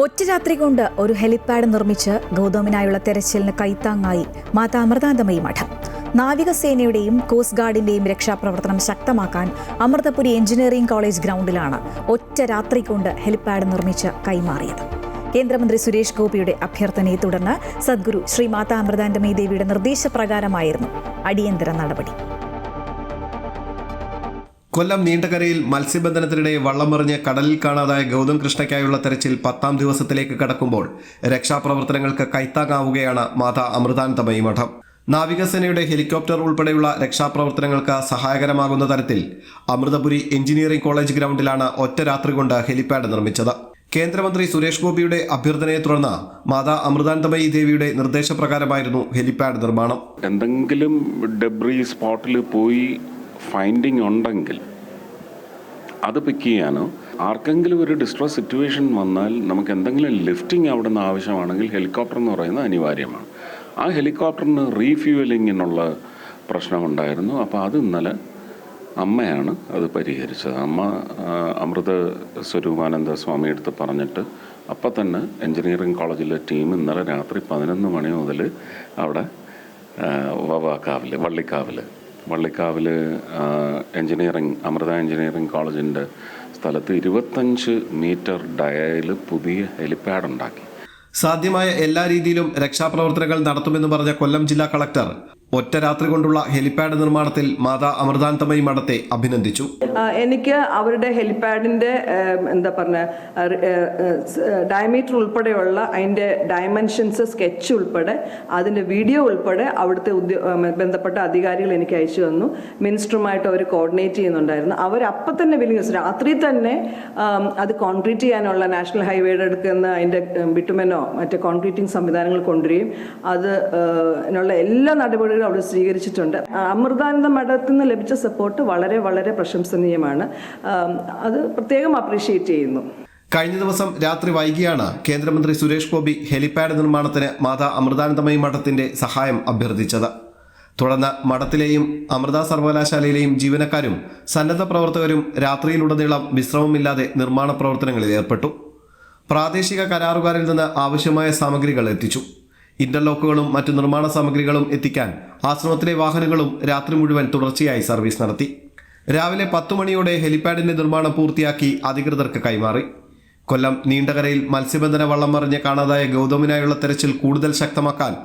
ഒറ്റ രാത്രി കൊണ്ട് ഒരു ഹെലിപ്പാഡ് നിർമ്മിച്ച് ഗൗതമിനായുള്ള തെരച്ചിലിന് കൈത്താങ്ങായി മാതാ അമൃതാനന്ദമയി മഠം. നാവികസേനയുടെയും കോസ്റ്റ് ഗാർഡിന്റെയും രക്ഷാപ്രവർത്തനം ശക്തമാക്കാൻ അമൃതപുരി എഞ്ചിനീയറിംഗ് കോളേജ് ഗ്രൗണ്ടിലാണ് ഒറ്റ രാത്രി കൊണ്ട് ഹെലിപ്പാഡ് നിർമ്മിച്ച് കൈമാറിയത്. കേന്ദ്രമന്ത്രി സുരേഷ് ഗോപിയുടെ അഭ്യർത്ഥനയെ തുടർന്ന് സദ്ഗുരു ശ്രീ മാതാ അമൃതാനന്ദമയി ദേവിയുടെ നിർദ്ദേശപ്രകാരമായിരുന്നു അടിയന്തര നടപടി. കൊല്ലം നീണ്ടകരയിൽ മത്സ്യബന്ധനത്തിനിടെ വള്ളം മറിഞ്ഞ് കടലിൽ കാണാതായ ഗൗതം കൃഷ്ണയ്ക്കായുള്ള തെരച്ചിൽ 10ാം ദിവസത്തിലേക്ക് കടക്കുമ്പോൾ രക്ഷാപ്രവർത്തനങ്ങൾക്ക് കൈത്താങ്ങാവുകയാണ് മാതാ അമൃതാനന്ദമയി മഠം. നാവികസേനയുടെ ഹെലികോപ്റ്റർ ഉൾപ്പെടെയുള്ള രക്ഷാപ്രവർത്തനങ്ങൾക്ക് സഹായകരമാകുന്ന തരത്തിൽ അമൃതപുരി എഞ്ചിനീയറിംഗ് കോളേജ് ഗ്രൗണ്ടിലാണ് ഒറ്റ രാത്രി കൊണ്ട് ഹെലിപാഡ് നിർമ്മിച്ചത്. കേന്ദ്രമന്ത്രി സുരേഷ് ഗോപിയുടെ അഭ്യർത്ഥനയെ തുടർന്ന് മാതാ അമൃതാനന്ദമയി ദേവിയുടെ നിർദ്ദേശപ്രകാരമായിരുന്നു ഹെലിപാഡ് നിർമ്മാണം. എന്തെങ്കിലും ഡെബ്രി സ്പോട്ടിൽ പോയി ഫൈൻഡിങ് ഉണ്ടെങ്കിൽ അത് പിക്ക് ചെയ്യാനോ, ആർക്കെങ്കിലും ഒരു ഡിസ്ട്രസ് സിറ്റുവേഷൻ വന്നാൽ നമുക്ക് എന്തെങ്കിലും ലിഫ്റ്റിംഗ് അവിടെ നിന്ന് ആവശ്യമാണെങ്കിൽ ഹെലികോപ്റ്റർ എന്ന് പറയുന്നത് അനിവാര്യമാണ്. ആ ഹെലികോപ്റ്ററിന് റീഫ്യൂവലിങ്ങിനുള്ള പ്രശ്നമുണ്ടായിരുന്നു. അപ്പോൾ അത് ഇന്നലെ അമ്മയാണ് അത് പരിഹരിച്ചത്. അമ്മ അമൃത സ്വരൂപാനന്ദ സ്വാമി എടുത്ത് പറഞ്ഞിട്ട് അപ്പം തന്നെ എഞ്ചിനീയറിംഗ് കോളേജിലെ ടീം ഇന്നലെ രാത്രി 11 മണി മുതൽ അവിടെ വള്ളിക്കാവിൽ അമൃത എഞ്ചിനീയറിംഗ് കോളേജിൻ്റെ സ്ഥലത്ത് 25 മീറ്റർ ഡയയിൽ പുതിയ ഹെലിപാഡ് ഉണ്ടാക്കി. സാധ്യമായ എല്ലാ രീതിയിലും രക്ഷാപ്രവർത്തനങ്ങൾ നടത്തുമെന്ന് പറഞ്ഞ കൊല്ലം ജില്ലാ കളക്ടർ ഒറ്റ രാത്രി കൊണ്ടുള്ള ഹെലിപാഡ് നിർമ്മാണത്തിൽ മാതാ അമൃതാനന്ദമയി മഠത്തെ അഭിനന്ദിച്ചു. എനിക്ക് അവരുടെ ഹെലിപാഡിന്റെ ഡയമീറ്റർ ഉൾപ്പെടെയുള്ള അതിന്റെ ഡയമെൻഷൻസ് സ്കെച്ച് ഉൾപ്പെടെ അതിന്റെ വീഡിയോ ഉൾപ്പെടെ അവിടുത്തെ ബന്ധപ്പെട്ട അധികാരികൾ എനിക്ക് അയച്ചു തന്നു. മിനിസ്റ്ററുമായിട്ട് അവർ കോർഡിനേറ്റ് ചെയ്യുന്നുണ്ടായിരുന്നു. അവരപ്പം തന്നെ രാത്രി തന്നെ അത് കോൺക്രീറ്റ് ചെയ്യാനുള്ള നാഷണൽ ഹൈവേയുടെ അടുക്കുന്ന അതിന്റെ ബിറ്റുമെനോ മറ്റേ കോൺക്രീറ്റിംഗ് സംവിധാനങ്ങൾ കൊണ്ടുവരികയും അതിനുള്ള എല്ലാ നടപടികളും അവിടെ സ്വീകരിച്ചിട്ടുണ്ട്. അമൃതാനന്ദ മഠത്തിൽ നിന്ന് ലഭിച്ച സപ്പോർട്ട് വളരെ വളരെ പ്രശംസനീയമാണ്. അത് പ്രത്യേകം അപ്രീഷിയേറ്റ് ചെയ്യുന്നു. കഴിഞ്ഞ ദിവസം രാത്രി വൈകിയാണ് കേന്ദ്രമന്ത്രി സുരേഷ് ഗോപി ഹെലിപാഡ് നിർമ്മാണത്തിന് മാതാ അമൃതാനന്ദമയി മഠത്തിന്റെ സഹായം അഭ്യർത്ഥിച്ചത്. തുടർന്ന് മഠത്തിലെയും അമൃത സർവകലാശാലയിലെയും ജീവനക്കാരും സന്നദ്ധ പ്രവർത്തകരും രാത്രിയിലുടനീളം വിശ്രമമില്ലാതെ നിർമ്മാണ പ്രവർത്തനങ്ങളിൽ ഏർപ്പെട്ടു. പ്രാദേശിക കരാറുകാരിൽ നിന്ന് ആവശ്യമായ സാമഗ്രികൾ എത്തിച്ചു. ഇന്റർലോക്കുകളും മറ്റു നിർമ്മാണ സാമഗ്രികളും എത്തിക്കാൻ ആശ്രമത്തിലെ വാഹനങ്ങളും രാത്രി മുഴുവൻ തുടർച്ചയായി സർവീസ് നടത്തി. രാവിലെ 10 മണിയോടെ ഹെലിപാഡിന്റെ നിർമ്മാണം പൂർത്തിയാക്കി അധികൃതർക്ക് കൈമാറി. കൊല്ലം നീണ്ടകരയിൽ മത്സ്യബന്ധന വള്ളം മറിഞ്ഞ് കാണാതായ ഗൗതമിനായുള്ള തെരച്ചിൽ കൂടുതൽ ശക്തമാക്കാൻ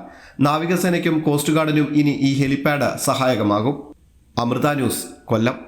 നാവികസേനയ്ക്കും കോസ്റ്റ് ഗാർഡിനും ഇനി ഈ ഹെലിപാഡ് സഹായകമാകും. അമൃത ന്യൂസ്, കൊല്ലം.